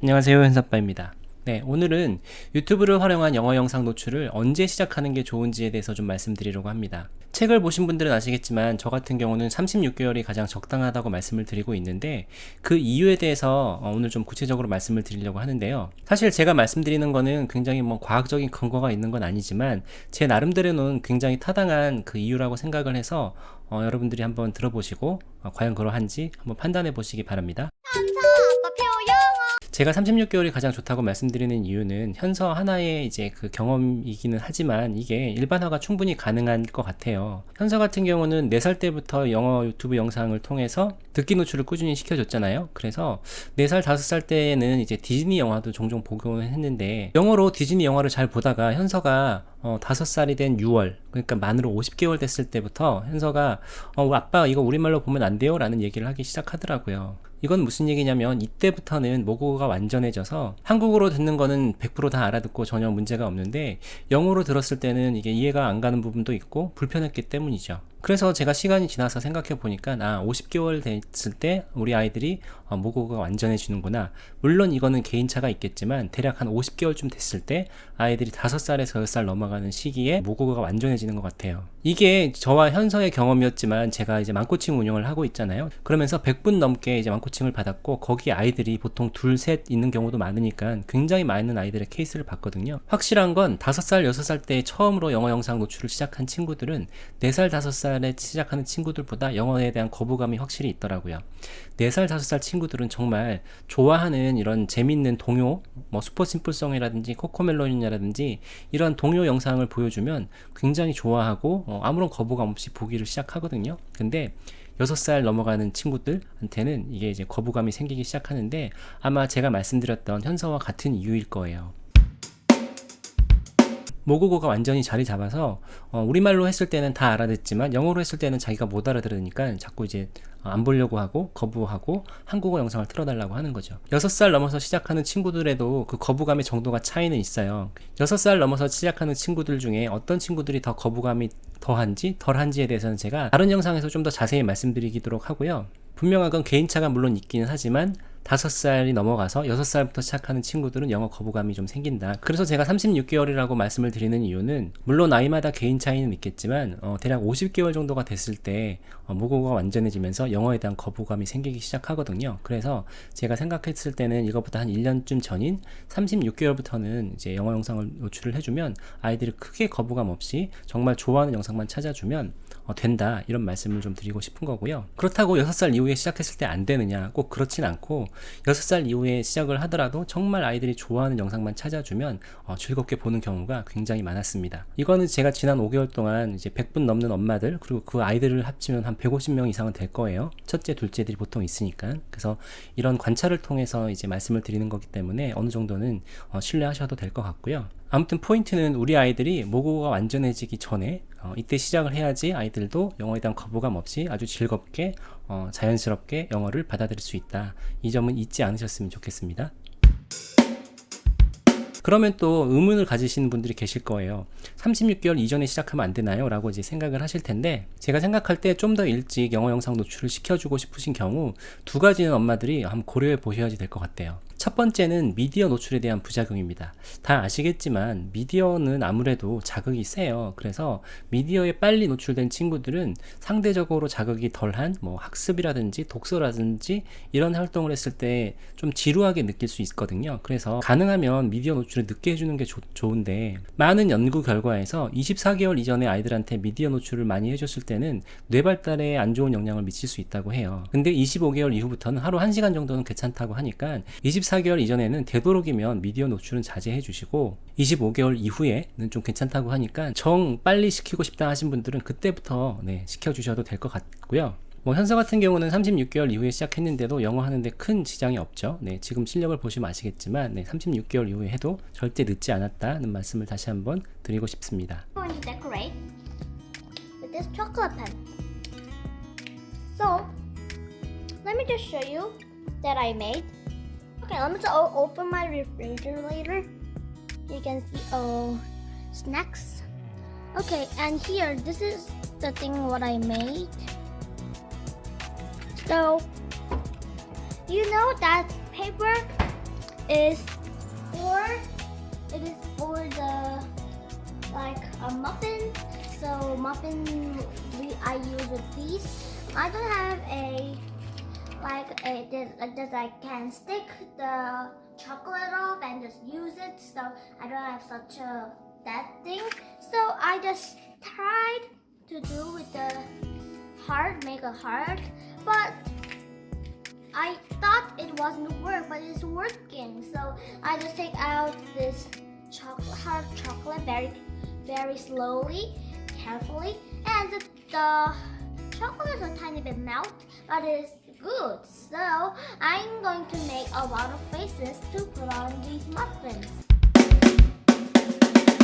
안녕하세요, 현사빠입니다. 네, 오늘은 유튜브를 활용한 영어 영상 노출을 언제 시작하는 게 좋은지에 대해서 좀 말씀드리려고 합니다. 책을 보신 분들은 아시겠지만 저 같은 경우는 36개월이 가장 적당하다고 말씀을 드리고 있는데 그 이유에 대해서 오늘 좀 구체적으로 말씀을 드리려고 하는데요. 사실 제가 말씀드리는 거는 굉장히 과학적인 근거가 있는 건 아니지만 제 나름대로는 굉장히 타당한 그 이유라고 생각을 해서 여러분들이 한번 들어보시고 과연 그러한지 한번 판단해 보시기 바랍니다. 제가 36개월이 가장 좋다고 말씀드리는 이유는 현서 하나의 이제 그 경험이기는 하지만 이게 일반화가 충분히 가능한 것 같아요. 현서 같은 경우는 4살 때부터 영어 유튜브 영상을 통해서 듣기 노출을 꾸준히 시켜줬잖아요. 그래서 4살, 5살 때에는 이제 디즈니 영화도 종종 보곤 했는데 영어로 디즈니 영화를 잘 보다가 현서가 5살이 된 6월, 그러니까 만으로 50개월 됐을 때부터 현서가 아빠 이거 우리말로 보면 안 돼요? 라는 얘기를 하기 시작하더라고요. 이건 무슨 얘기냐면 이때부터는 모국어가 완전해져서 한국어로 듣는 거는 100% 다 알아듣고 전혀 문제가 없는데 영어로 들었을 때는 이게 이해가 안 가는 부분도 있고 불편했기 때문이죠. 그래서 제가 시간이 지나서 생각해 보니까 50개월 됐을 때 우리 아이들이 모국어가 완전해지는구나. 물론 이거는 개인차가 있겠지만 대략 한 50개월쯤 됐을 때 아이들이 5살에서 6살 넘어가는 시기에 모국어가 완전해지는 것 같아요. 이게 저와 현서의 경험이었지만 제가 이제 망코칭 운영을 하고 있잖아요. 그러면서 100분 넘게 이제 망코칭을 받았고 거기 아이들이 보통 둘, 셋 있는 경우도 많으니까 굉장히 많은 아이들의 케이스를 봤거든요. 확실한 건 5살, 6살 때 처음으로 영어 영상 노출을 시작한 친구들은 4살, 5살에 시작하는 친구들보다 영어에 대한 거부감이 확실히 있더라고요. 4살, 5살 친구들은 정말 좋아하는 이런 재밌는 동요, 슈퍼 심플송이라든지 코코멜론이라든지 이런 동요 영상을 보여주면 굉장히 좋아하고 아무런 거부감 없이 보기를 시작하거든요. 근데 6살 넘어가는 친구들한테는 이게 이제 거부감이 생기기 시작하는데 아마 제가 말씀드렸던 현서와 같은 이유일 거예요. 모국어가 완전히 자리 잡아서 우리말로 했을 때는 다 알아듣지만 영어로 했을 때는 자기가 못 알아들으니까 자꾸 이제 안 보려고 하고 거부하고 한국어 영상을 틀어달라고 하는 거죠. 6살 넘어서 시작하는 친구들에도 그 거부감의 정도가 차이는 있어요. 6살 넘어서 시작하는 친구들 중에 어떤 친구들이 더 거부감이 더한지 덜한지에 대해서는 제가 다른 영상에서 좀 더 자세히 말씀드리도록 하고요. 분명한 건 개인차가 물론 있기는 하지만 5살이 넘어가서 6살부터 시작하는 친구들은 영어 거부감이 좀 생긴다. 그래서 제가 36개월이라고 말씀을 드리는 이유는 물론 아이마다 개인 차이는 있겠지만 대략 50개월 정도가 됐을 때 모국어가 완전해지면서 영어에 대한 거부감이 생기기 시작하거든요. 그래서 제가 생각했을 때는 이것보다 한 1년쯤 전인 36개월부터는 이제 영어 영상을 노출을 해주면 아이들이 크게 거부감 없이 정말 좋아하는 영상만 찾아주면 된다, 이런 말씀을 좀 드리고 싶은 거고요. 그렇다고 6살 이후에 시작했을 때 안 되느냐, 꼭 그렇진 않고 6살 이후에 시작을 하더라도 정말 아이들이 좋아하는 영상만 찾아주면 즐겁게 보는 경우가 굉장히 많았습니다. 이거는 제가 지난 5개월 동안 이제 100분 넘는 엄마들 그리고 그 아이들을 합치면 한 150명 이상은 될 거예요. 첫째, 둘째들이 보통 있으니까. 그래서 이런 관찰을 통해서 이제 말씀을 드리는 거기 때문에 어느 정도는 신뢰하셔도 될 것 같고요. 아무튼 포인트는 우리 아이들이 모국어가 완전해지기 전에 이때 시작을 해야지 아이들도 영어에 대한 거부감 없이 아주 즐겁게 자연스럽게 영어를 받아들일 수 있다. 이 점은 잊지 않으셨으면 좋겠습니다. 그러면 또 의문을 가지시는 분들이 계실 거예요. 36개월 이전에 시작하면 안 되나요? 라고 이제 생각을 하실 텐데 제가 생각할 때 좀 더 일찍 영어 영상 노출을 시켜주고 싶으신 경우 두 가지는 엄마들이 한번 고려해 보셔야지 될 것 같아요. 첫 번째는 미디어 노출에 대한 부작용입니다. 다 아시겠지만 미디어는 아무래도 자극이 세요. 그래서 미디어에 빨리 노출된 친구들은 상대적으로 자극이 덜한 학습이라든지 독서라든지 이런 활동을 했을 때 좀 지루하게 느낄 수 있거든요. 그래서 가능하면 미디어 노출을 늦게 해주는 게 좋은데 많은 연구 결과에서 24개월 이전에 아이들한테 미디어 노출을 많이 해줬을 때는 뇌 발달에 안 좋은 영향을 미칠 수 있다고 해요. 근데 25개월 이후부터는 하루 1시간 정도는 괜찮다고 하니까 24개월 이전에는 되도록이면 미디어 노출은 자제해 주시고 25개월 이후에는 좀 괜찮다고 하니까 정 빨리 시키고 싶다 하신 분들은 그때부터 시켜주셔도 될 것 같고요. 현서 같은 경우는 36개월 이후에 시작했는데도 영어 하는데 큰 지장이 없죠. 지금 실력을 보시면 아시겠지만 36개월 이후에 해도 절대 늦지 않았다는 말씀을 다시 한번 드리고 싶습니다. I'm going to decorate with this chocolate pen. So, let me just show you that I made. Okay, let me just open my refrigerator. You can see snacks. Okay, and here, this is the thing what I made. So, you know that paper is for the like a muffin. So muffin I use with these. I don't have a that I can stick the chocolate off and just use it. So I don't have such a that thing. So I just tried to do with the heart, make a heart, but I thought it wasn't work, but it's working. So I just take out this hard chocolate very slowly, carefully, and the chocolate is a tiny bit melt, but it's good. So I'm going to make a lot of faces to put on these muffins.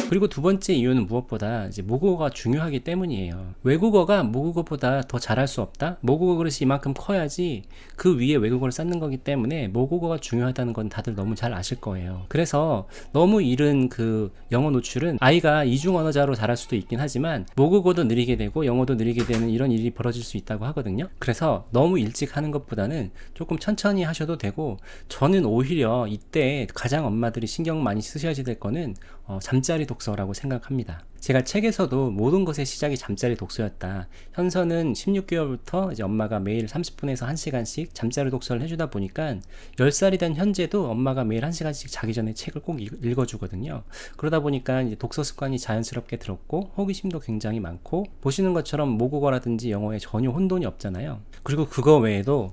그리고 두 번째 이유는 무엇보다 이제 모국어가 중요하기 때문이에요. 외국어가 모국어보다 더 잘할 수 없다? 모국어 그릇이 이만큼 커야지 그 위에 외국어를 쌓는 거기 때문에 모국어가 중요하다는 건 다들 너무 잘 아실 거예요. 그래서 너무 이른 그 영어 노출은 아이가 이중 언어자로 자랄 수도 있긴 하지만 모국어도 느리게 되고 영어도 느리게 되는 이런 일이 벌어질 수 있다고 하거든요. 그래서 너무 일찍 하는 것보다는 조금 천천히 하셔도 되고, 저는 오히려 이때 가장 엄마들이 신경 많이 쓰셔야 될 거는 잠자리 독서라고 생각합니다. 제가 책에서도 모든 것의 시작이 잠자리 독서였다. 현서는 16개월부터 이제 엄마가 매일 30분에서 1시간씩 잠자리 독서를 해주다 보니까 10살이 된 현재도 엄마가 매일 1시간씩 자기 전에 책을 꼭 읽어주거든요. 그러다 보니까 이제 독서 습관이 자연스럽게 들었고 호기심도 굉장히 많고, 보시는 것처럼 모국어라든지 영어에 전혀 혼돈이 없잖아요. 그리고 그거 외에도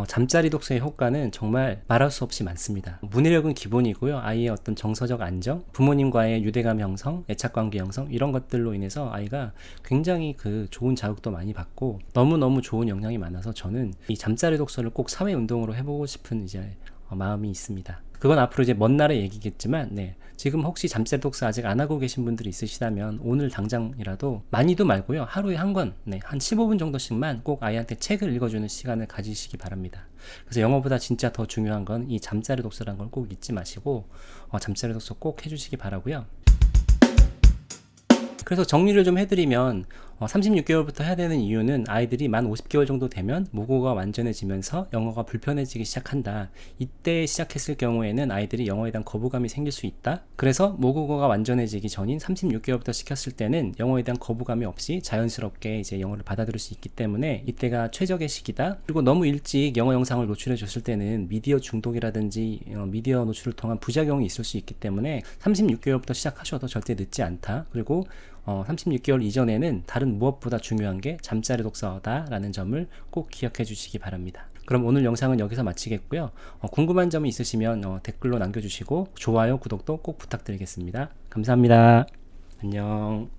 잠자리 독서의 효과는 정말 말할 수 없이 많습니다. 문해력은 기본이고요. 아이의 어떤 정서적 안정, 부모님과의 유대감 형성, 애착관계 형성, 이런 것들로 인해서 아이가 굉장히 그 좋은 자극도 많이 받고 너무너무 좋은 영향이 많아서 저는 이 잠자리 독서를 꼭 사회운동으로 해보고 싶은 이제 마음이 있습니다. 그건 앞으로 이제 먼 날의 얘기겠지만, 지금 혹시 잠자리 독서 아직 안 하고 계신 분들이 있으시다면 오늘 당장이라도, 많이도 말고요, 하루에 한 권, 한 15분 정도씩만 꼭 아이한테 책을 읽어주는 시간을 가지시기 바랍니다. 그래서 영어보다 진짜 더 중요한 건 이 잠자리 독서라는 걸 꼭 잊지 마시고 잠자리 독서 꼭 해주시기 바라고요. 그래서 정리를 좀 해드리면 36개월부터 해야 되는 이유는 아이들이 만 50개월 정도 되면 모국어가 완전해지면서 영어가 불편해지기 시작한다. 이때 시작했을 경우에는 아이들이 영어에 대한 거부감이 생길 수 있다. 그래서 모국어가 완전해지기 전인 36개월부터 시켰을 때는 영어에 대한 거부감이 없이 자연스럽게 이제 영어를 받아들일 수 있기 때문에 이때가 최적의 시기다. 그리고 너무 일찍 영어 영상을 노출해 줬을 때는 미디어 중독이라든지 미디어 노출을 통한 부작용이 있을 수 있기 때문에 36개월부터 시작하셔도 절대 늦지 않다. 그리고 36개월 이전에는 다른 무엇보다 중요한 게 잠자리 독서다라는 점을 꼭 기억해 주시기 바랍니다. 그럼 오늘 영상은 여기서 마치겠고요. 궁금한 점이 있으시면 댓글로 남겨주시고 좋아요, 구독도 꼭 부탁드리겠습니다. 감사합니다. 안녕.